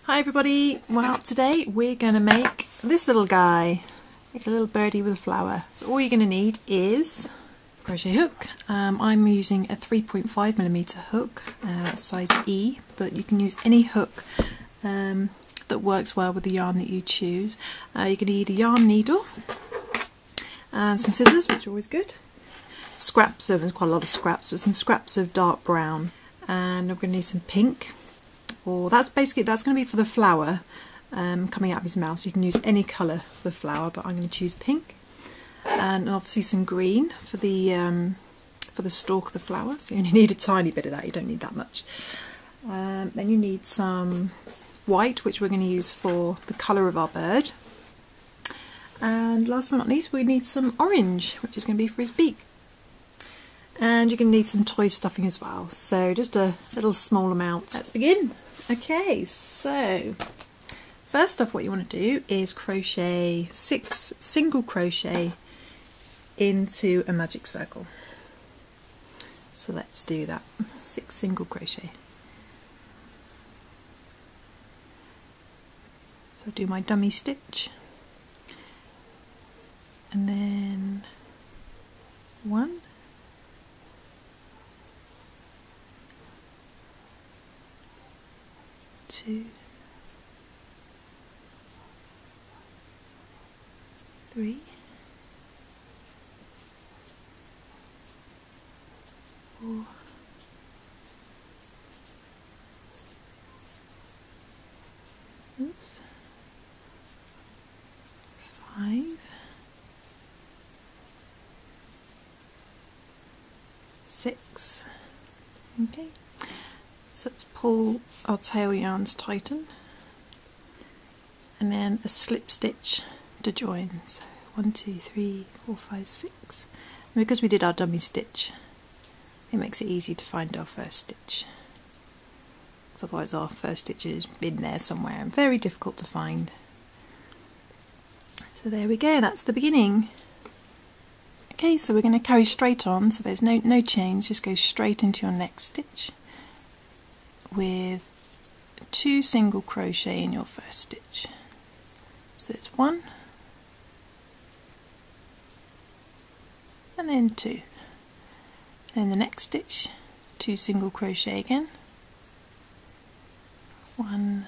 Hi everybody, well today we're going to make this little guy. It's a little birdie with a flower. So all you're going to need is a crochet hook. I'm using a 3.5mm hook, size E, but you can use any hook that works well with the yarn that you choose. You're going to need a yarn needle, some scissors, which are always good, scraps of, there's quite a lot of scraps, but some scraps of dark brown, and I'm going to need some pink. Or that's going to be for the flower coming out of his mouth. So you can use any colour for the flower, but I'm going to choose pink, and obviously some green for the stalk of the flower. So you only need a tiny bit of that. You don't need that much. Then you need some white, which we're going to use for the colour of our bird. And last but not least, we need some orange, which is going to be for his beak. And you're going to need some toy stuffing as well. So just a little small amount. Let's begin. Okay, so first off what you want to do is crochet 6 single crochet into a magic circle. So let's do that. 6 single crochet. So I'll do my dummy stitch, and then 1, 2, 3, 4, 5, 6. Okay. So let's pull our tail yarns tighten, and then a slip stitch to join. So 1, 2, 3, 4, 5, 6. And because we did our dummy stitch, it makes it easy to find our first stitch. Because otherwise our first stitch has been there somewhere and very difficult to find. So there we go, that's the beginning. Okay, so we're going to carry straight on, so there's no change, just go straight into your next stitch with 2 single crochet in your first stitch. So it's 1 and then 2, and in the next stitch 2 single crochet again, 1,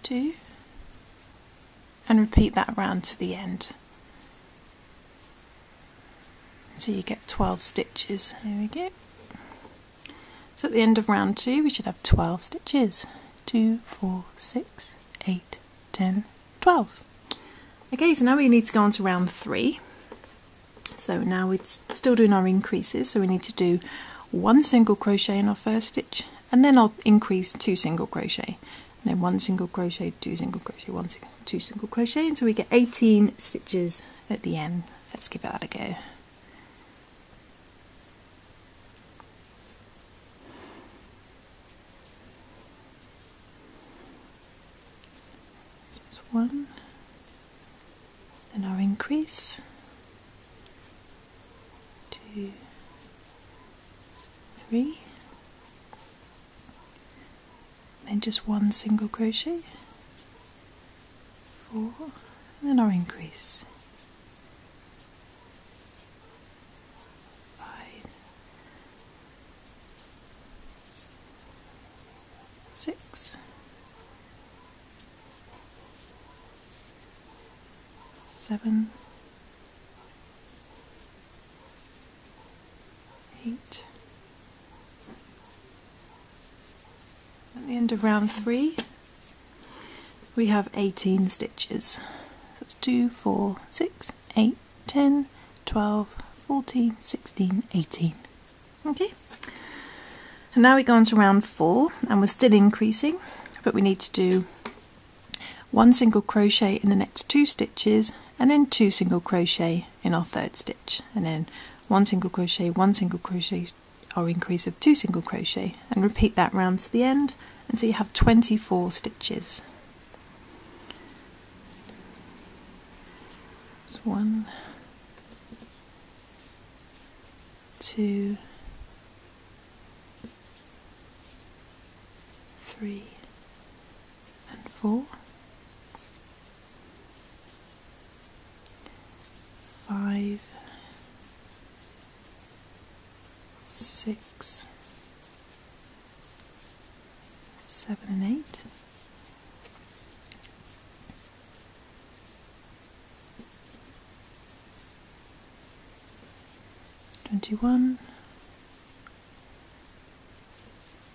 2, and repeat that around to the end until you get 12 stitches. There we go. So at the end of round 2 we should have 12 stitches. 2, 4, 6, 8, 10, 12. Okay, so now we need to go on to round 3. So now we're still doing our increases, so we need to do 1 single crochet in our first stitch, and then I'll increase 2 single crochet, and then 1 single crochet, 2 single crochet, 2 single crochet until we get 18 stitches at the end. Let's give that a go. So it's 1, then our increase, 2, 3, then just 1 single crochet, 4, and then our increase, 5, 6, 7, 8. At the end of round 3 we have 18 stitches. So it's 2, 4, 6, 8, 10, 12, 14, 16, 18. Okay, and now we go on to round 4, and we're still increasing, but we need to do 1 single crochet in the next 2 stitches, and then 2 single crochet in our third stitch, and then 1 single crochet, 1 single crochet, our increase of 2 single crochet, and repeat that round to the end until you have 24 stitches. So 1, 2, 3, 4, 5, 6, 7 and 8, 21,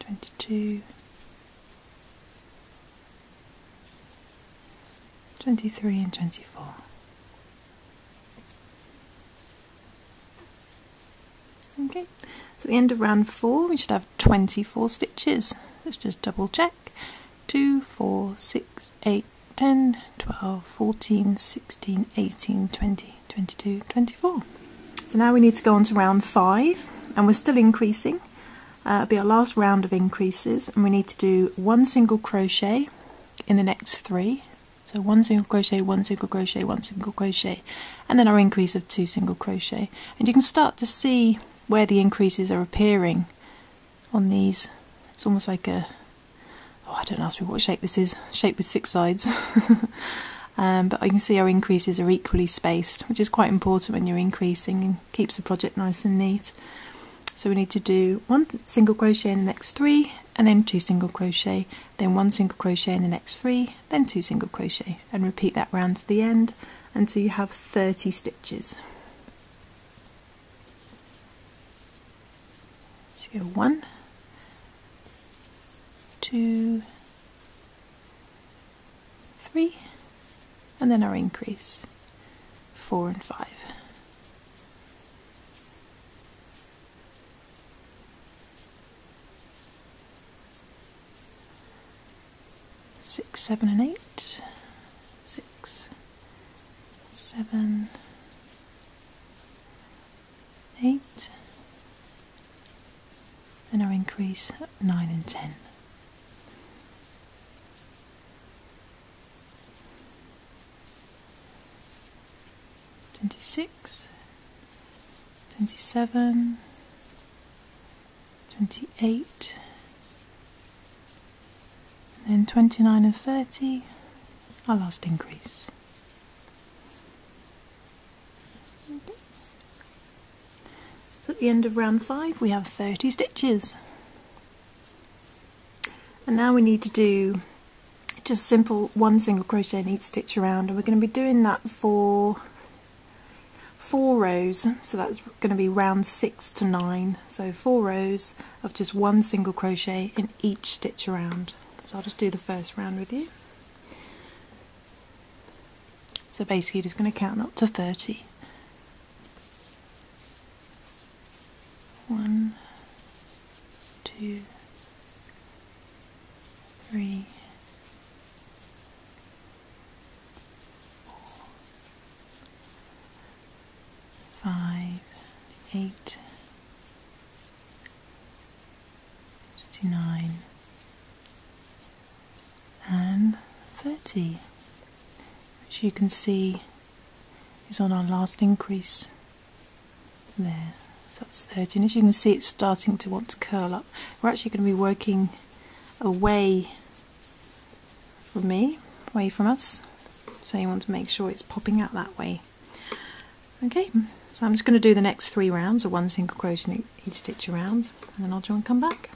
22, 23 and 24. Okay, so at the end of round 4 we should have 24 stitches. Let's just double check. 2, 4, 6, 8, 10, 12, 14, 16, 18, 20, 22, 24. So now we need to go on to round 5, and we're still increasing. It'll be our last round of increases, and we need to do 1 single crochet in the next 3. So 1 single crochet, 1 single crochet, 1 single crochet, and then our increase of 2 single crochet. And you can start to see where the increases are appearing on these. It's almost like a, oh, I don't ask me what shape this is, shape with 6 sides. But I can see our increases are equally spaced, which is quite important when you're increasing and keeps the project nice and neat. So we need to do 1 single crochet in the next 3, and then 2 single crochet, then 1 single crochet in the next 3, then 2 single crochet, and repeat that round to the end until you have 30 stitches. So go 1, 2, 3, and then our increase, 4 and 5. 6, 7 and 8, 6, 7, 8, then our increase, 9 and 10. Twenty-six, 27, 28, then 29 and 30, our last increase. Okay. So at the end of round 5 we have 30 stitches. And now we need to do just simple 1 single crochet in each stitch around, and we're going to be doing that for 4 rows, so that's going to be round 6 to 9, so 4 rows of just 1 single crochet in each stitch around. So I'll just do the first round with you. So basically you're just going to count up to 30. 1, 2, 3, 4, 5, 8, 29, and 30, which you can see is on our last increase there. So that's 30, and as you can see it's starting to want to curl up. We're actually going to be working away from me, away from us, so you want to make sure it's popping out that way. Okay, so I'm just going to do the next 3 rounds of 1 single crochet in each stitch around, and then I'll join and come back.